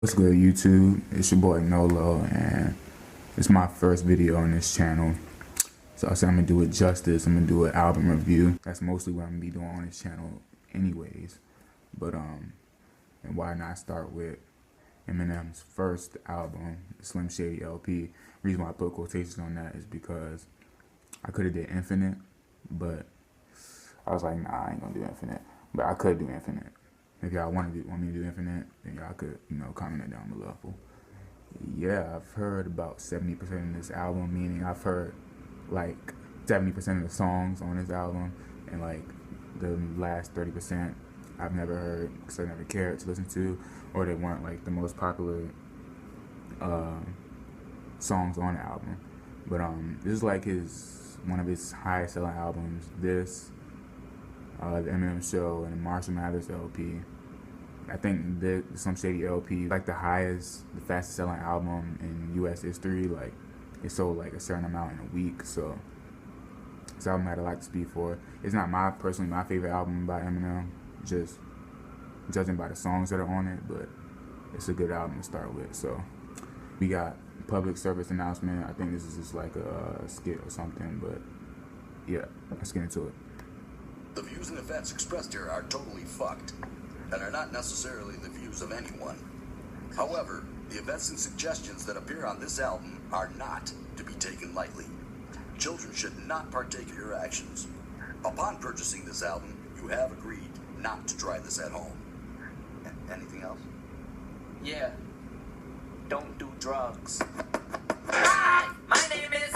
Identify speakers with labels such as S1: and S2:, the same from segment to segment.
S1: What's good, YouTube? It's your boy Nolo, and it's my first video on this channel. So I said I'm gonna do it justice. I'm gonna do an album review. That's mostly what I'm gonna be doing on this channel, anyways. But and why not start with Eminem's first album, Slim Shady LP? Reason why I put quotations on that is because I could have did Infinite, but I was like, nah, I ain't gonna do Infinite. But I could do Infinite. If y'all want me to do Infinite, then y'all could, comment it down below. Yeah, I've heard about 70% of this album, meaning I've heard like 70% of the songs on this album, and like the last 30% I've never heard because I never cared to listen to, or they weren't like the most popular songs on the album. But this is like one of his highest selling albums. This, the Eminem Show, and the Marshall Mathers LP. I think the Slim Shady LP, like the fastest selling album in U.S. history. Like it sold like a certain amount in a week. So this album had a lot to speak for. It's not personally my favorite album by Eminem, just judging by the songs that are on it, but it's a good album to start with. So we got public service announcement. I think this is just like a skit or something, but yeah, let's get into it.
S2: The views and events expressed here are totally fucked and are not necessarily the views of anyone. However, the events and suggestions that appear on this album are not to be taken lightly. Children should not partake in your actions. Upon purchasing this album, you have agreed not to try this at home. Anything else?
S3: Yeah. Don't do drugs. Hi, my name is...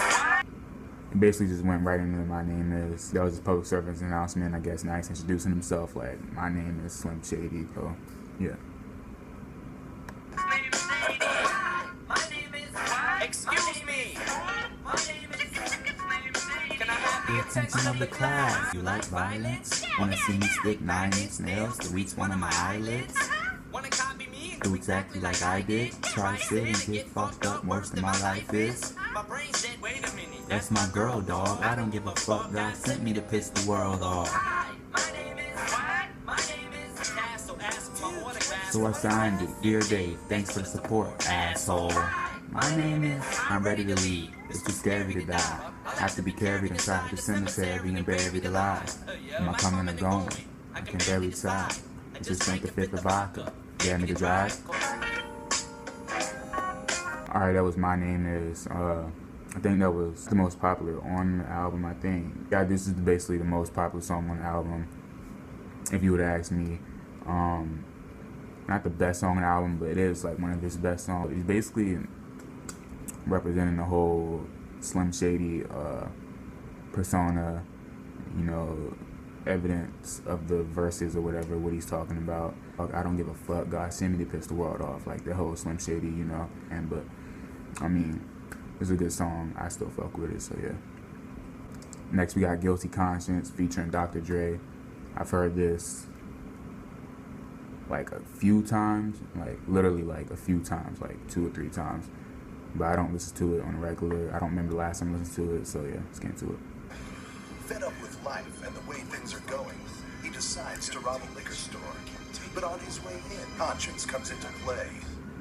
S1: It basically just went right into my name is. That was his public service announcement, I guess. Nice introducing himself, like, my name is Slim Shady. So, yeah.
S3: Excuse me. Can I have
S4: The attention of the class. You like violence? Wanna see me stick 9-inch nails to reach one of my eyelids?
S3: Wanna copy me?
S4: Do exactly like I did. Try sit and get fucked up worse than my life is.
S3: My brain said, wait a minute.
S4: That's my girl, dog. I don't give a fuck. God sent me to piss the world off.
S3: Hi, my name is what? My name is Tasso. Ask for my autograph.
S4: So I signed it. Dear Dave, thanks for the support, asshole. My name is... I'm ready to leave. It's too scary to die. Have to be carried inside the cemetery and buried alive. Am I coming or going? I can barely decide. I just drank a fifth of vodka. Dare me to drive?
S1: Alright, that was My Name Is. I think that was the most popular on the album, I think. Yeah, this is basically the most popular song on the album, if you would ask me. Not the best song on the album, but it is like one of his best songs. He's basically representing the whole Slim Shady persona, evidence of the verses or whatever, what he's talking about. Like, I don't give a fuck, God sent me to piss the world off, like the whole Slim Shady, but I mean, it's a good song. I still fuck with it, so yeah. Next we got Guilty Conscience featuring Dr. Dre. I've heard this like a few times, like literally like a few times, like 2 or 3 times, but I don't listen to it on a regular. I don't remember the last time I listened to it, so yeah, let's get into it.
S2: Fed up with life and the way things are going, he decides to rob a liquor store. But on his way in, conscience comes into play.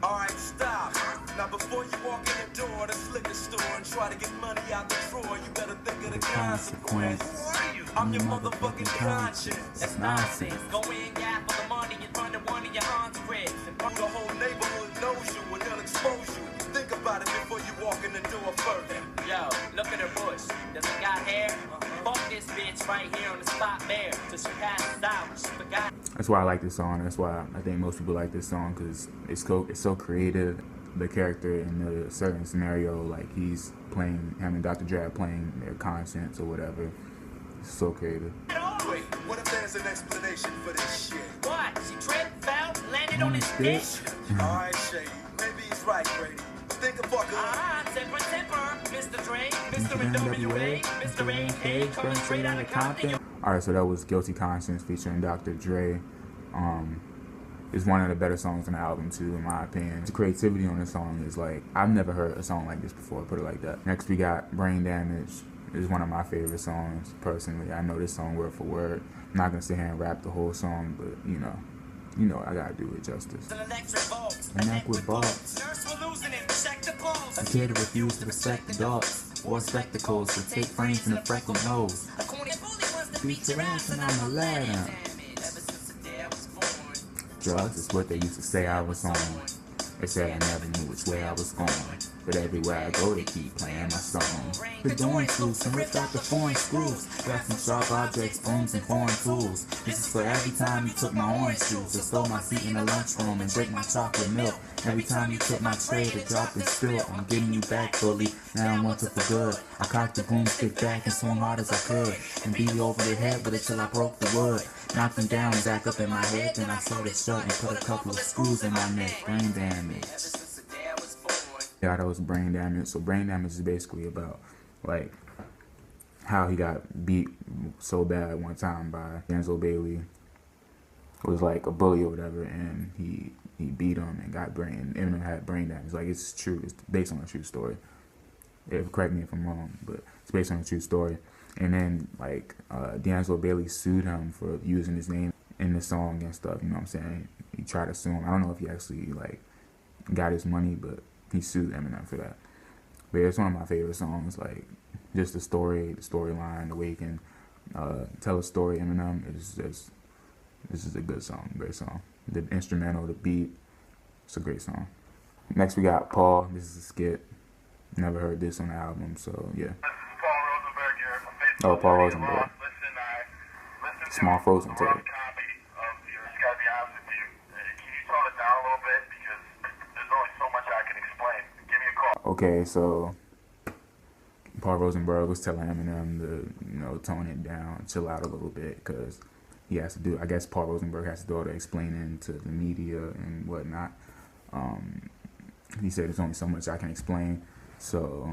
S5: Alright, stop. Now before you walk in the door of this liquor store and try to get money out the drawer, you better think of the consequence. I'm your motherfucking conscience.
S4: That's nonsense.
S3: Go in, gap for the money in front of one of your hundreds.
S5: The whole neighborhood knows you and they'll expose you. Think about it before you walk in the door first.
S3: Yo, look at her bush. Does it got hair? Fuck this bitch right here on the spot bare. Till she passes out. She forgot.
S1: That's why I like this song. That's why I think most people like this song, because it's so creative. The character in a certain scenario, like he's playing, him and Dr. Dre playing their conscience or whatever. It's so creative.
S5: Wait, what if there's an explanation for this shit?
S3: What? She tripped, fell, landed on his dick?
S5: Alright, Shady, maybe he's right, Brady. Think of fucker.
S3: Temper, Mr. Dre, Mr. NWA, Mr. AK, coming straight out of Compton.
S1: Alright, so that was Guilty Conscience featuring Dr. Dre. It's one of the better songs on the album too, in my opinion. The creativity on the song is like, I've never heard a song like this before, put it like that. Next we got Brain Damage. It's one of my favorite songs, personally. I know this song word for word. I'm not gonna sit here and rap the whole song, but you know, I gotta do it justice.
S3: The electric bolts,
S4: a neck with barbs.
S3: Nurse, we're losing it. Check the pulse.
S4: A kid refused to respect the dogs or spectacles to take frames in a freckled nose.
S3: A corny bully wants to
S4: Beat your ass and I'm a lad.
S3: ever since the day I was born.
S4: Drugs is what they used to say I was on. They said I never knew which way I was going, but everywhere I go they keep playing my song. The doing flutes and ripped out the foreign screws. Got some sharp objects, spoons and foreign tools. This is for every time you took my orange juice, or stole my seat in the lunchroom and drank my chocolate milk. Every time you took my tray to drop and spill, I'm getting you back fully. Now I want it for good. I cocked the broomstick back and swung hard as I could, and beat you over the head with it till I broke the wood. Knocked them down and back up in my head, then I sewed it shut and put a couple of screws in my neck. Brain damage. Yeah, that was brain damage. So brain damage is basically about like how he got beat so bad one time by Denzel Bailey. It was like a bully or whatever, and he beat him and got brain. Eminem had brain damage. Like, it's true. It's based on a true story. Correct me if I'm wrong, but it's based on a true story. And then like Denzel Bailey sued him for using his name in the song and stuff. You know what I'm saying? He tried to sue him. I don't know if he actually like got his money, but he sued Eminem for that. But it's one of my favorite songs. Like, just the story, the storyline, the way he can tell a story. Eminem is just, this is a good song, great song. The instrumental, the beat, it's a great song. Next we got Paul. This is a skit. Never heard this on the album, so yeah.
S6: This is Paul Rosenberg here from Facebook.
S4: Oh, Paul Rosenberg.
S6: Listen, I listened
S4: Small
S6: to
S4: Frozen
S6: a
S4: tape.
S6: rough copy of your. Just gotta be honest with you. Can you tone it down a little bit, because there's only so much I can explain. Give me a call.
S4: Okay, so Paul Rosenberg was telling Eminem to, you know, tone it down, chill out a little bit, because he has to do, I guess Paul Rosenberg has to do all the explaining to the media and whatnot. He said there's only so much I can explain. So,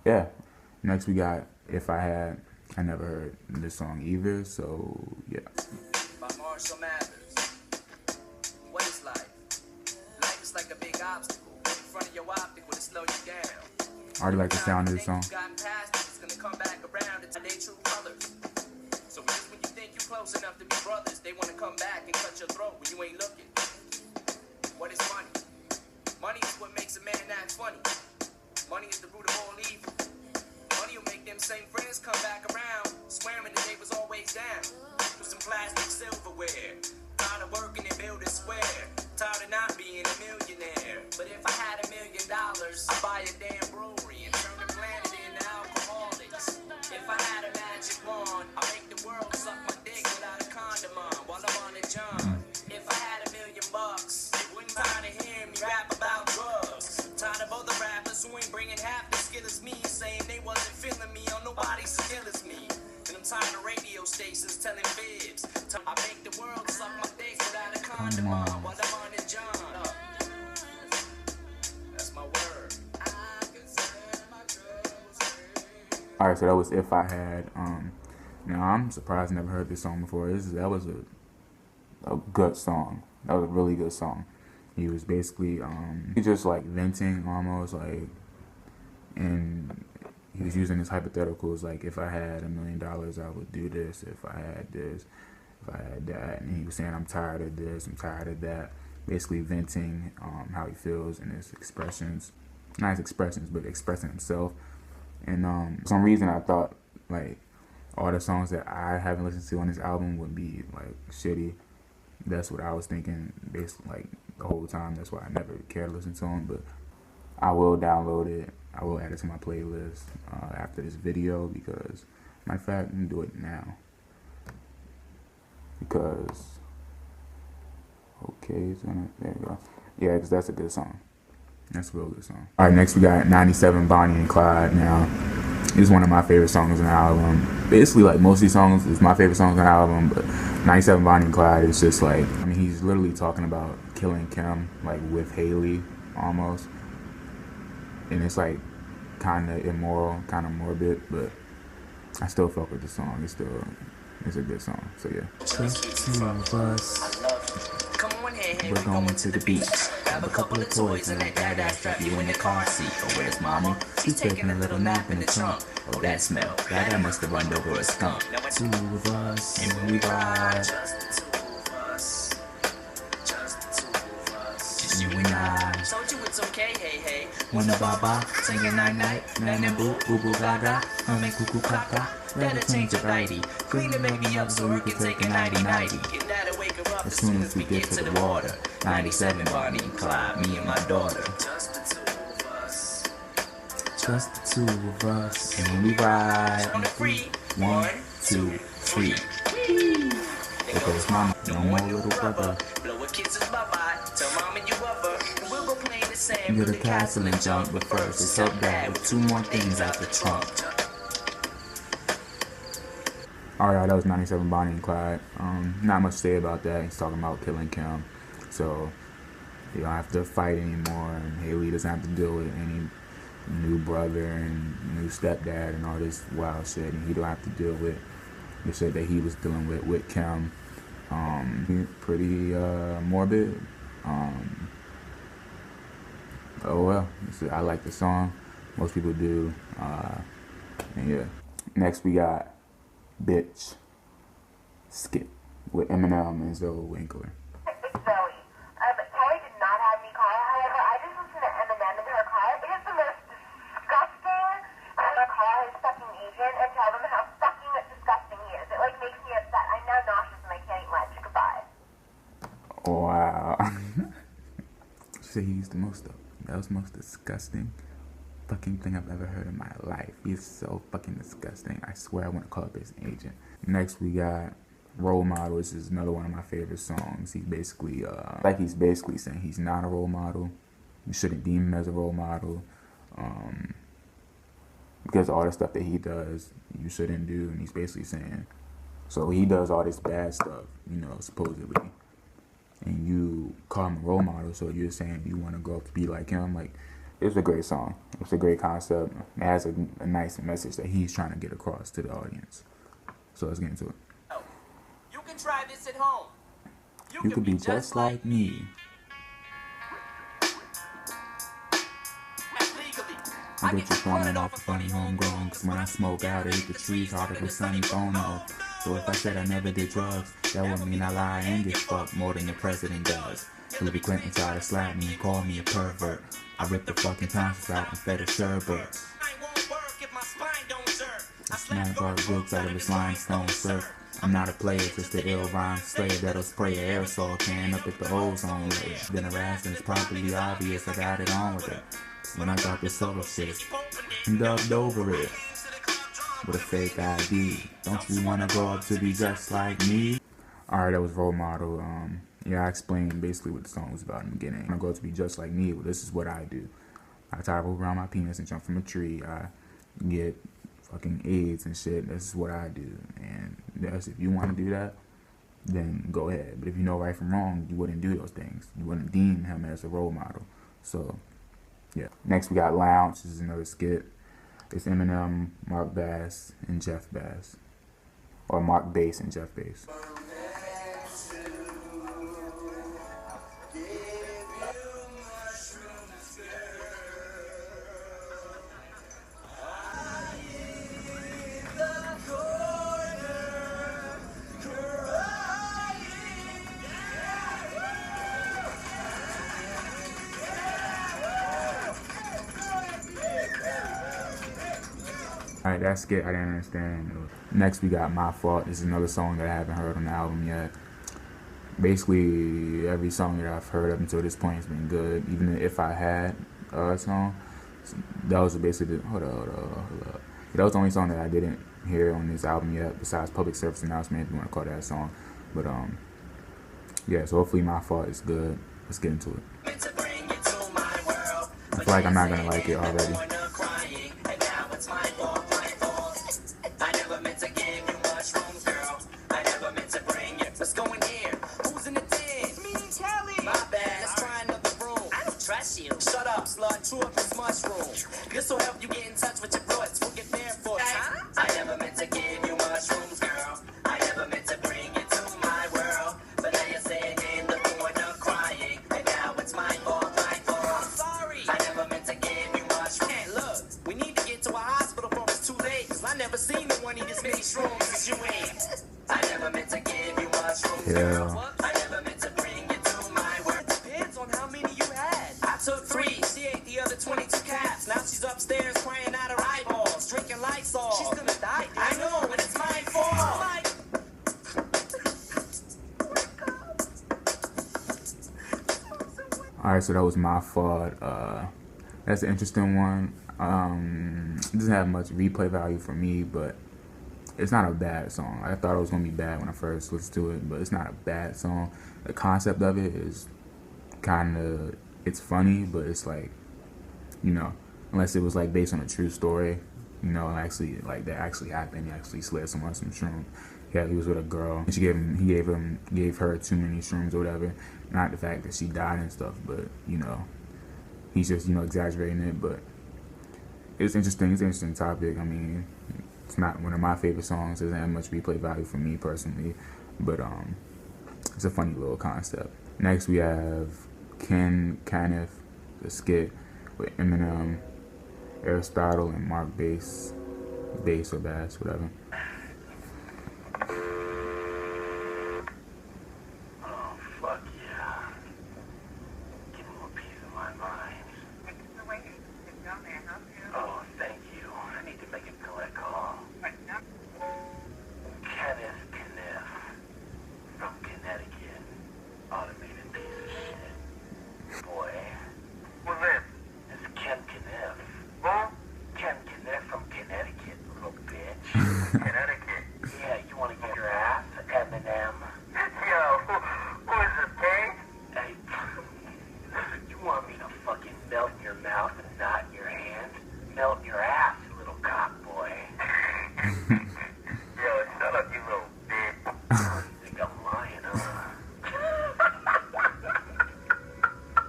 S4: yeah. Next we got If I Had. I never heard this song either, so yeah.
S3: By Marshall Mathers. What is life? Life is like a big obstacle. In front of your optic will slow you down.
S4: I already like the sound of this song.
S3: Gotten past it, it's gonna come back around to their true colors. So just when you think you're close enough to be brothers, they wanna come back and cut your throat when you ain't looking. What is money? Money is what makes a man act funny. Money is the root of all evil. Money will make them same friends come back around, swearing that they was always down. With some plastic silverware. Tired of working and building square. Tired of not being a millionaire. But if I had $1 million, I'd buy a damn brewery and turn the planet into alcoholics. If I had a magic wand, I'd make the world suck my dick without a condom on while I'm on a John. If I had $1 million, you wouldn't tired of hearing me rap about drugs. Tired of other rappers who ain't bringing half the skill as me, saying they wasn't feeling me on nobody's skill as me. And I'm tired of radio stations telling fibs. I make the world suck my dick without a condom on while I'm on a John. That's my word.
S4: Alright, so that was If I Had. Now I'm surprised I never heard this song before. That was a good song. That was a really good song. He was basically he just like venting almost, like, and he was using his hypotheticals, like, if I had $1 million I would do this, if I had this, if I had that, and he was saying I'm tired of this, I'm tired of that, basically venting how he feels and his expressions, not his expressions, but expressing himself. And for some reason I thought like all the songs that I haven't listened to on this album would be like shitty. That's what I was thinking basically like the whole time. That's why I never cared to listen to him, but I will download it. I will add it to my playlist after this video, because matter of fact, I can do it now. Because okay, so there we go. Yeah, because that's a good song. That's a real good song. All right, next we got 97 Bonnie and Clyde. Now, this is one of my favorite songs on the album. Basically, like most of these songs is my favorite songs on the album, but 97 Bonnie and Clyde is just like, I mean, he's literally talking about killing Kim, like with Haley, almost. And it's like kind of immoral, kind of morbid, but I still fuck with the song. It's a good song. So yeah.
S3: Just two of us. Come on, hey,
S4: We're going to the beach. Have a couple of toys and that dad strap you in the car seat. Oh, where's mommy? She's taking a little nap in the trunk. Oh, that smell. Dad must have run over a skunk. Two of us and we ride.
S3: Just the two of us. Just the two of us.
S4: you and I.
S3: Told you it's okay, hey, hey.
S4: When the baba singing night night, man and boo, boo boo gaga, humming cuckoo caca, let it change your nighty. Clean the baby up so we can take a nighty nighty.
S3: Get that and wake her up
S4: As soon as we get to the water, 97 Bonnie and Clyde, me and my daughter.
S3: Just the two of us.
S4: Just the two of us, and when we ride
S3: On the free.
S4: 1, 2, 3. There goes mama, no more little brother.
S3: Blow a kisses bye-bye. Tell mama you love her. And we'll go play in the sand.
S4: Go to the castle and jump, but first it's up dad with 2 more things out the trunk.
S1: Alright, that was 97 Bonnie and Clyde. Not much to say about that. He's talking about killing Kim. So, you don't have to fight anymore, and Haley doesn't have to deal with any new brother and new stepdad and all this wild shit, and he don't have to deal with the shit that he was dealing with Kim. Pretty morbid. Oh well, I like the song. Most people do. And yeah. Next we got Bitch Skip with Eminem and Zoe Winkler.
S7: It's Zoe. Kelly did not have me call her. However, I just listened to Eminem in her car. It is the most disgusting. I'm gonna call his fucking agent and tell them how fucking disgusting he is. It like makes me upset. I'm now nauseous and I can't eat lunch. Goodbye.
S1: Wow. She said he's the most that was the most disgusting fucking thing I've ever heard in my life. He's so fucking disgusting. I swear I want to call up his agent. Next we got Role Model. This is another one of my favorite songs. He's basically he's basically saying he's not a role model. You shouldn't deem him as a role model. Because all the stuff that he does, you shouldn't do. And he's basically saying, so he does all this bad stuff, you know, supposedly. And you call him a role model, so you're saying you want to grow up to be like him. Like, it's a great song. It's a great concept. It has a nice message that he's trying to get across to the audience. So let's get into it.
S3: You can try this at home.
S4: You could be just like me. I get you falling off a funny homegrown. Cause when I smoke out, I hit the trees harder than Sunny Bono. So if I said I never did drugs, that wouldn't mean I lie and get fucked more than the president does. Hillary Clinton tried to slap me and call me a pervert. I ripped the fucking tonsils out and fed a sherbet. I smacked all the roots out of his limestone surf. I'm not a player, just the ill rhyme slayer that'll spray an aerosol can up at the ozone layer. Been harassed and it's probably obvious I got it on with it. When I got this solo shit, I'm dubbed over it with a fake ID. Don't you wanna grow up to be just like me?
S1: Alright, that was Role Model. Yeah, I explained basically what the song was about in the beginning. I grow up to be just like me. Well, this is what I do. I tie a rope around my penis and jump from a tree. I get fucking AIDS and shit. This is what I do. And that's, if you want to do that, then go ahead. But if you know right from wrong, you wouldn't do those things. You wouldn't deem him as a role model. So, yeah. Next we got Lounge. This is another skit. It's Eminem, Mark Bass, and Jeff Bass. Or Mark Bass and Jeff Bass. Alright, that skit I didn't understand. Next we got My Fault. This is another song that I haven't heard on the album yet. Basically, every song that I've heard up until this point has been good. Even if I had a song, that was basically hold up. That was the only song that I didn't hear on this album yet, besides Public Service Announcement, if you want to call that a song. But yeah, so hopefully My Fault is good. Let's get into it. I feel like I'm not gonna like it already.
S3: Shut up, slut, chew up this mushroom. This will help you get in touch with your thoughts. We'll get barefoot. I never meant to give you mushrooms, girl. I never meant to bring you to my world. But now you're sitting in the corner crying. And now it's my fault, my fault. I'm sorry. I never meant to give you mushrooms. Hey, look, we need to get to a hospital before it's too late. Cause I never seen no one eat as many shrooms as you ate. I never meant to give you mushrooms, girl. I never meant to bring you to my world. Depends on how many you took 3, she ate the other 22 caps. Now she's upstairs crying out her eyeballs, drinking Lysol. She's gonna die, dude. I know, and it's my fault.
S1: Alright, so that was My Fault. That's an interesting one. It doesn't have much replay value for me, but it's not a bad song. I thought it was gonna be bad when I first listened to it, but it's not a bad song. The concept of it is kind of, it's funny, but it's like, you know, unless it was like based on a true story, you know, actually like that actually happened. He actually slid someone some shrooms. Yeah, he was with a girl, and she gave her too many shrooms or whatever. Not the fact that she died and stuff, but you know, he's just, you know, exaggerating it. But it's interesting. It's an interesting topic. I mean, it's not one of my favorite songs. It doesn't have much replay value for me personally, but it's a funny little concept. Next we have Kenneth, the skit with Eminem, Aristotle, and Mark Bass or Bass, whatever.
S6: Oh, fuck yeah. Give him a piece of my mind. Oh, thank you. I need to make a collect call. Kenneth from Connecticut. Automated piece of shit. Boy. What's this? It's Ken Kenneth. Who? Ken Kenneth from Connecticut, little bitch. Connecticut? Yeah, you want to get your ass, Eminem? Yo, who is this, gay? Hey, you want me to fucking melt in your mouth and not in your hand? Melt in your ass, you little cock boy. Yo, shut up, you little bitch. You think I'm lying, huh?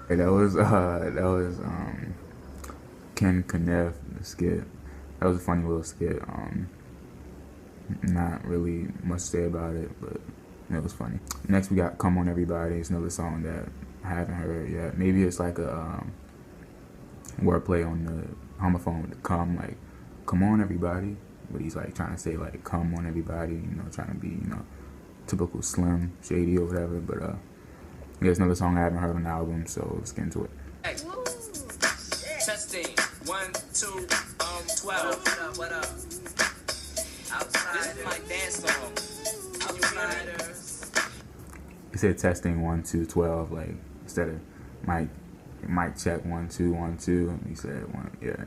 S1: Hey, that was Ken Kenneth, the skit. That was a funny little skit. Not really much to say about it, but it was funny. Next we got Come On Everybody. It's another song that I haven't heard yet. Maybe it's like a wordplay on the homophone with the come, like come on everybody, but he's like trying to say like come on everybody, you know, trying to be, you know, typical Slim, Shady or whatever. But yeah, it's another song I haven't heard on the album, so let's get into it.
S3: Hey. Testing 1, 2, 12. What up? This is my dance song. Outsiders.
S1: He said testing 1, 2, 12, like instead of mic check 1, 2, 1, 2. He said 1, yeah.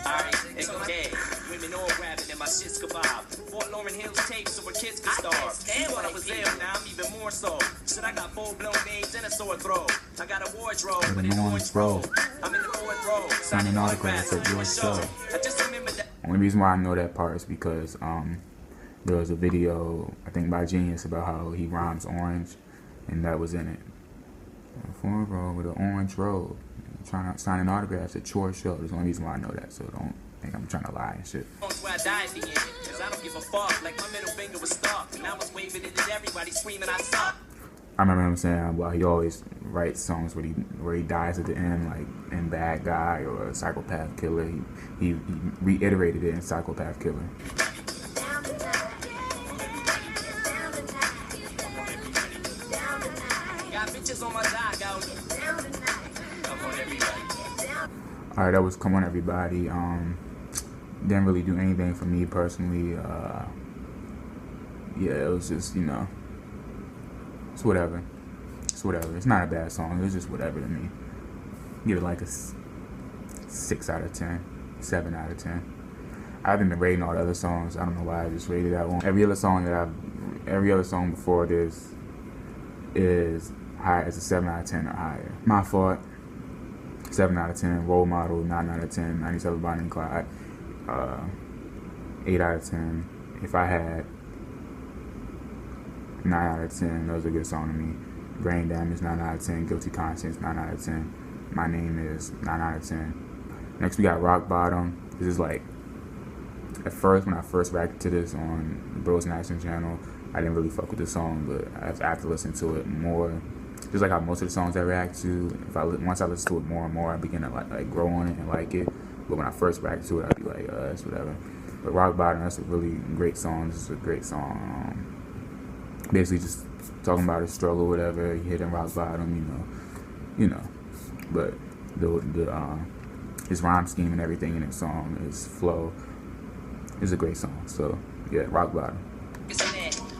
S3: Alright, it's okay. Women all grabbing and my shit's kebab. Fort Lauren Hills tape so our kids can starve. Damn, when I was there, now I'm even more so. Shit, I got full-blown AIDS and a sore throat. I got a wardrobe, but in orange robe. I'm in the fourth row, signing autographs at your show. I just remember that.
S1: Only reason why I know that part is because there was a video, I think by Genius, about how he rhymes orange, and that was in it. Fourth row with an orange robe, trying to sign autographs at your show. That's the only reason why I know that, so don't think I'm trying to lie and shit.
S3: Where I died at the end, cause I don't give a fuck. Like my middle finger was stuck, and I was waving it at everybody, screaming I suck.
S1: I remember him saying, well, he always writes songs where he dies at the end, like in Bad Guy or a Psychopath Killer. He reiterated it in Psychopath Killer.
S3: Got bitches on my dog out. Come on, everybody.
S1: Alright, that was Come On Everybody. Didn't really do anything for me personally. Yeah, it was just, you know, it's whatever. It's not a bad song. It was just whatever to me. Give it like a 6 out of 10, 7 out of 10. I haven't been rating all the other songs. I don't know why I just rated that one. Every other song before this is high as a 7 out of 10 or higher. My Fault, 7 out of 10. Role Model, 9 out of 10. 97 Bonnie and Clyde, 8 out of 10. If I Had, 9 out of 10. That was a good song to me. Brain Damage, 9 out of 10. Guilty Conscience, 9 out of 10. My Name Is, 9 out of 10. Next we got Rock Bottom. This is like, at first, when I first reacted to this on the Bros in Action channel, I didn't really fuck with the song, but after listening to it more, just like how most of the songs I react to, once I listen to it more and more, I begin to like grow on it and like it. But when I first reacted to it, I'd be like, it's whatever. But Rock Bottom, that's a really great song. This is a great song. Basically just talking about his struggle, whatever. He hit in rock bottom, you know. you know. But his rhyme scheme and everything in his song, his flow, is a great song. So yeah, rock bottom.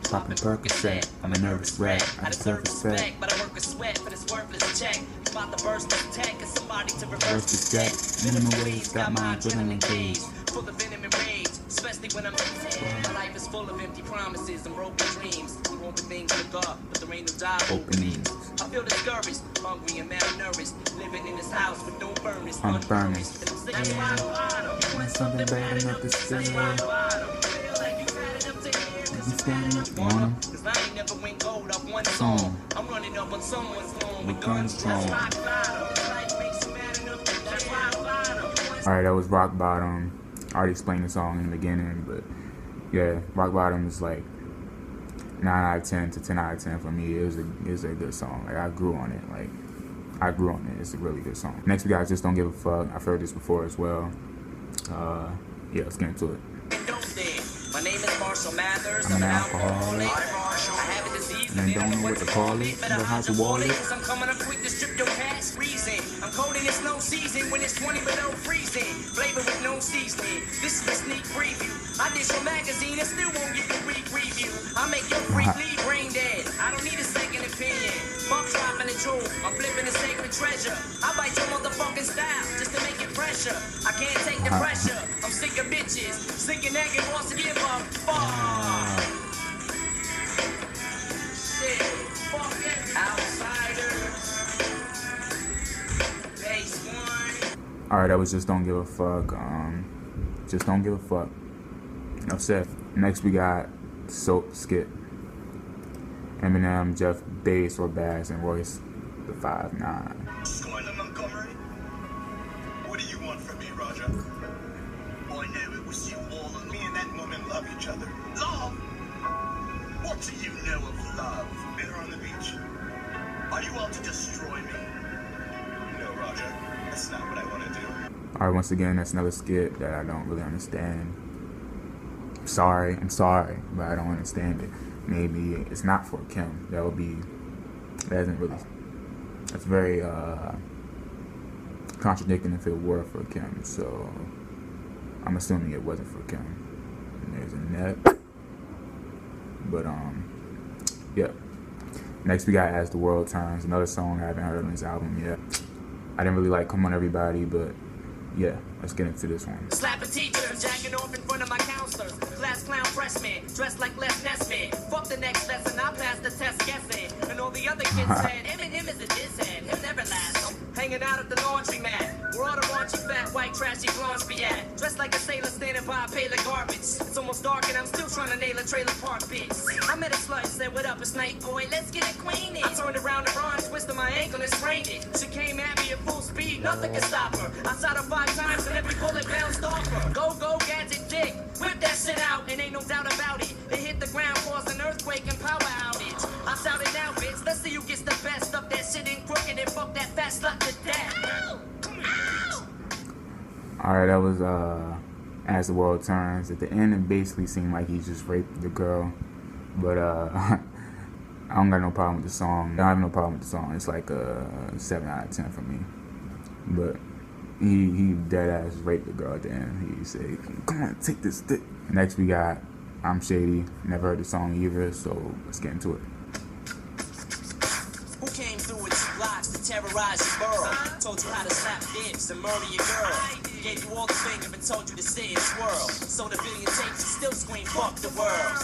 S4: Poppin' Percocet, I'm a nervous wreck. I deserve respect,
S3: but I work a sweat for this worthless check. About to burst the tech and somebody to reverse
S4: first
S3: this
S4: the
S3: deck.
S4: jet, minimum wage, got my adrenaline gauge.
S3: Full of venom and rage, especially when I'm 10. My life is full of empty promises and broken dreams. I'm hoping things look up, but there ain't no job
S4: Openings.
S3: I feel discouraged, hungry and malnourished, living in this house with no furnace,
S4: Unfurnished.
S3: And I'm sick of rock bottom.
S4: When something bad enough to say,
S3: Rock bottom. Feel like you bad enough to hear it.
S4: you standing up on them.
S3: Cause I ain't never went gold off one song. I'm running up on someone's lawn with guns drawn. That's rock bottom. Life makes you mad enough to that's rock bottom.
S1: Alright, that was rock bottom. I already explained the song in the beginning, but yeah, rock bottom is like 9 out of 10 to 10 out of 10 for me. It was a good song. Like I grew on it. It's a really good song. Next we got Just Don't Give a Fuck. I've heard this before as well. Yeah, let's get into it.
S3: My name is Marshall Mathers.
S1: I'm an alcoholic.
S3: I have a disease
S1: And I don't know what to call it. Know how to wall it.
S3: Cause I'm coming up quick to strip your past reason. I'm cold and it's no season when it's 20 below freezing. Flavor with no seasoning. This is a sneak preview. I did your magazine and still won't give you a weak review. I make your freak lead brain dead. I don't need a second opinion. Fuck dropping the jewel. I'm flipping the sacred treasure. I bite your motherfucking style just to make it fresher. I can't take the pressure. I'm sick of bitches. Sick of naked wants to give up. Fuck. Shit. Fuck it. Outsider. Base one.
S1: Alright, that was Just Don't Give a Fuck. Just Don't Give a Fuck. Enough said. Next we got Soap Skit. Eminem, Jeff Bass or Bass, and Royce the 5'9".
S8: Skyler Montgomery, what do you want from me, Roger? I knew it was you all along. Me and that woman love each other. Love? What do you know of love? Met her on the beach. Are you out to destroy me? No, Roger. That's not what I want to do.
S1: Alright, once again, that's another skit that I don't really understand. I'm sorry, but I don't understand it. Maybe it's not for Kim. That's very contradicting if it were for Kim. So I'm assuming it wasn't for Kim. And there's a net. But yeah. Next we got As the World Turns, another song I haven't heard on this album yet. I didn't really like Come On Everybody, but yeah, let's get into this one.
S3: Slap a teacher, jacking off in front of my counselors. Class clown freshman, dressed like Les Nessman. Fuck the next lesson, I passed the test guessing. And all the other kids said, Eminem is a diss-head, he'll never last. Hanging out at the laundry mat, where all the raunchy, fat, white, trashy blondes be at. Dressed like a sailor standing by a pail of garbage. It's almost dark and I'm still trying to nail a trailer park bitch. I met a slut, said, what up, it's night, boy, let's get acquainted. I turned around the bronze, twisted my ankle and sprained it. She came at me at full speed, nothing could stop her. I shot her 5 times and every bullet bounced off her. Go, go, gadget dick, whip that shit out and ain't no doubt about it. It hit the ground, caused an earthquake and power outage. I shouted now, bitch, let's see who gets the best of that shit ain't crooked and fuck that fat slut to death.
S1: Alright, that was As the World Turns. At the end, it basically seemed like he just raped the girl. But I don't got no problem with the song. I have no problem with the song. It's like a 7 out of 10 for me. But he dead ass raped the girl at the end. He said, come on, take this dick. Next we got I'm Shady. Never heard the song either, so let's get into it.
S3: Who came through with 2 blocks to terrorize your borough? Told you how to slap dibs and murder your girl. Gave you all the finger and told you to sit and swirl. Sold a billion tapes and still scream, fuck the world.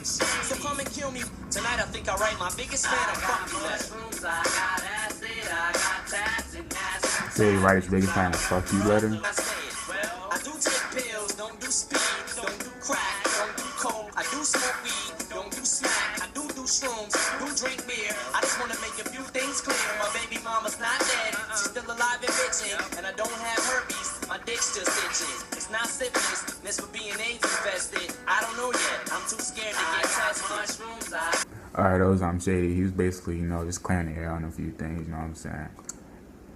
S3: So come and kill me. Tonight I think I write my biggest fan a fuck you letter. I got acid, I got tats and acid.
S1: Say write his biggest fan a fuck you letter.
S3: I do take pills, don't do speed, don't do crack, don't do coke. I do smoke weed, don't do smack. I do shrooms, do drink beer. I just wanna make a few things clear. My baby mama's not dead, she's still alive and bitching. And I don't have herpes, my dick's just itching. It's not syphilis, this for being AIDS infested. I don't know yet, I'm too scared to get tested. Mushrooms,
S1: Alright, that was I'm Shady. He was basically, you know, just clearing the air on a few things, you know what I'm saying?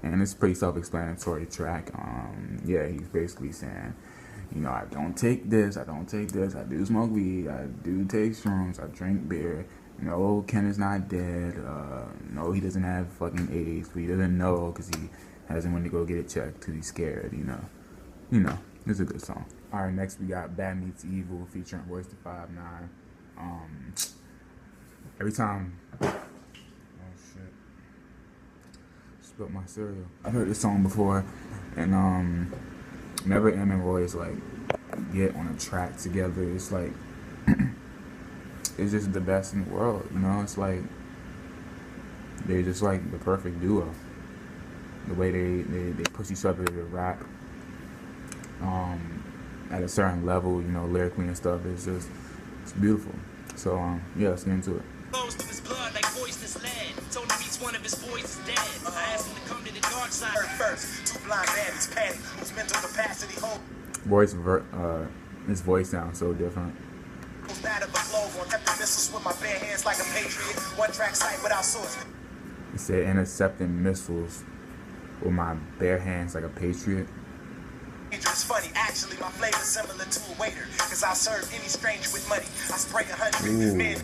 S1: And it's a pretty self-explanatory track. Yeah, he's basically saying, you know, I don't take this, I do smoke weed, I do take shrooms, I drink beer, No, Ken is not dead. No, he doesn't have fucking AIDS, but he doesn't know because he hasn't went to go get it checked because he's scared, you know. It's a good song. Alright, next we got Bad Meets Evil featuring Royce the 5'9". Every time... Oh, shit. Spilled my cereal. I've heard this song before, and whenever Em and Royce, like, get on a track together, it's like... it's just the best in the world, you know? It's like... they're just like the perfect duo. The way they push each other to rap at a certain level, you know, lyrically and stuff, it's beautiful. So yeah, let's get into it.
S3: Close to his blood like voiceless lead. Told him each one of his boys is dead. I asked him to come to the dark side
S5: First, two blind bandits panic, whose mental capacity holds
S1: His voice sounds so different.
S5: that of a globe on empty missiles with my bare hands like a patriot. One track sight without swords.
S1: He said intercepting missiles with my bare hands like a patriot.
S5: It's funny, actually, my flavor's similar to a waiter, cause I'll serve any stranger with money. I spray 100 men.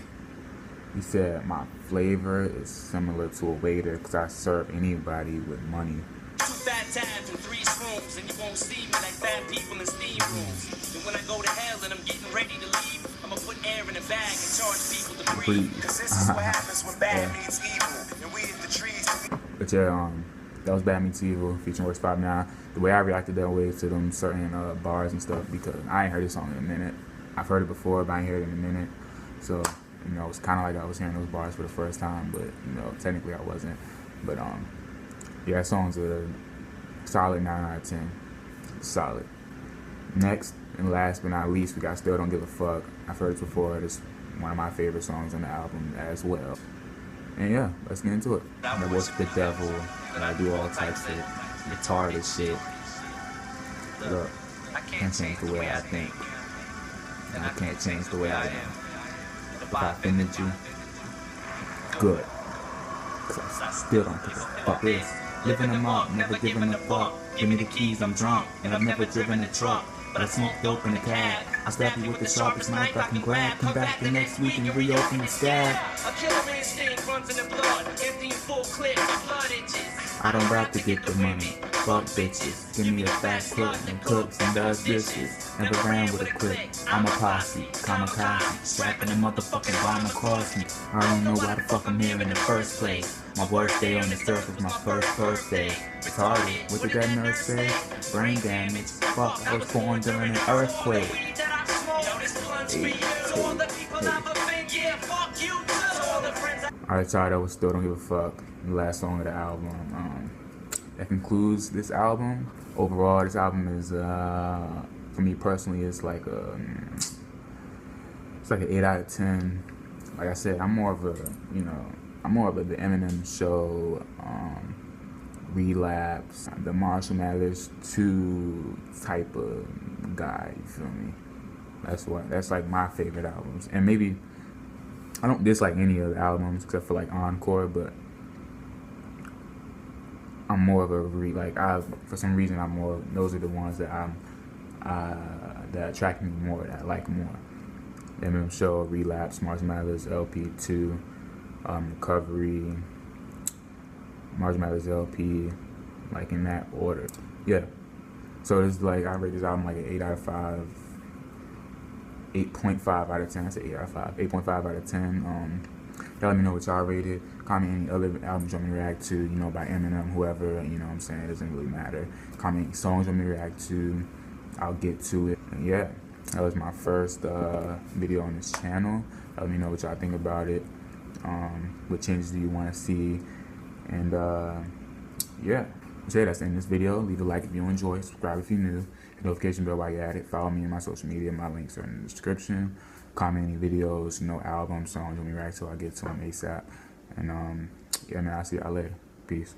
S1: He said my flavor is similar to a waiter because I serve anybody with money.
S3: 2 fat tabs and 3 shrooms, and you won't see me like bad people in steam rooms. And when I go to hell and I'm getting ready to leave, I'ma put air in a bag and charge people to breathe.
S5: Cause this is what happens when bad meets evil, and we hit the trees.
S1: But yeah, that was Bad Meets Evil featuring Royce 5'9". The way I reacted that way to them certain bars and stuff, because I ain't heard this song in a minute. I've heard it before, but I ain't heard it in a minute. So, you know, it's kind of like I was hearing those bars for the first time, but, you know, technically I wasn't. But, yeah, that song's a solid 9 out of 10. Solid. Next and last but not least, we got Still Don't Give a Fuck. I've heard it before. It's one of my favorite songs on the album as well. And yeah, let's get into it.
S4: I worship the devil, and I do all types of retarded shit. Look, I can't change the way I think, and I can't change the way I am. If I offended you, good. 'Cause I still don't give a fuck. This, living them up, never giving a fuck. Give me the keys, I'm drunk, and I've never driven a truck. But I smoke dope in a cab. I stab you with the sharpest knife I can grab. Come back the next week and reopen the scab.
S3: A killer instinct runs in the blood, empty full clip, blood itches.
S4: I don't rap to get the money. Fuck bitches. Give me a fat cook and cooks and does dishes. Never ran with a clip. I'm a posse, kamikaze, strapping a motherfucking bomb across me. I don't know why the fuck I'm here in the first place. My worst day on this earth was my first birthday. Retarded, what did that nurse say? Brain damage. Fuck, I was born during an earthquake.
S1: Alright, y'all, that was Still Don't Give a Fuck, the last song of the album. That concludes this album. Overall, this album is, for me personally, it's like an 8 out of 10. Like I said, I'm more of a the Eminem Show, Relapse, the Marshall Mathers 2 type of guy, you feel me? That's like my favorite albums. And maybe, I don't dislike any of the albums except for like Encore, but I'm more of a for some reason those are the ones that that attract me more, that I like more. Eminem Show, Relapse, Marshall Mathers LP 2, Recovery, Marshall Mathers LP, like in that order. Yeah. So it's like, I rate this album like an 8 out of 5. 8.5 out of 10. I said 8 out of 5. 8.5 out of 10. Y'all let me know what y'all rated. Comment any other albums you want me to react to, you know, by Eminem, whoever, you know what I'm saying, it doesn't really matter. Comment any songs you want me to react to. I'll get to it. And yeah, that was my first video on this channel. Let me know what y'all think about it. What changes do you want to see? And yeah. So that's the end of this video. Leave a like if you enjoy. Subscribe if you're new. Hit the notification bell while you're at it. Follow me on my social media. My links are in the description. Comment any videos, you know, albums, songs you want me to react to. I'll get to them ASAP. And yeah, man, I'll see y'all later. Peace.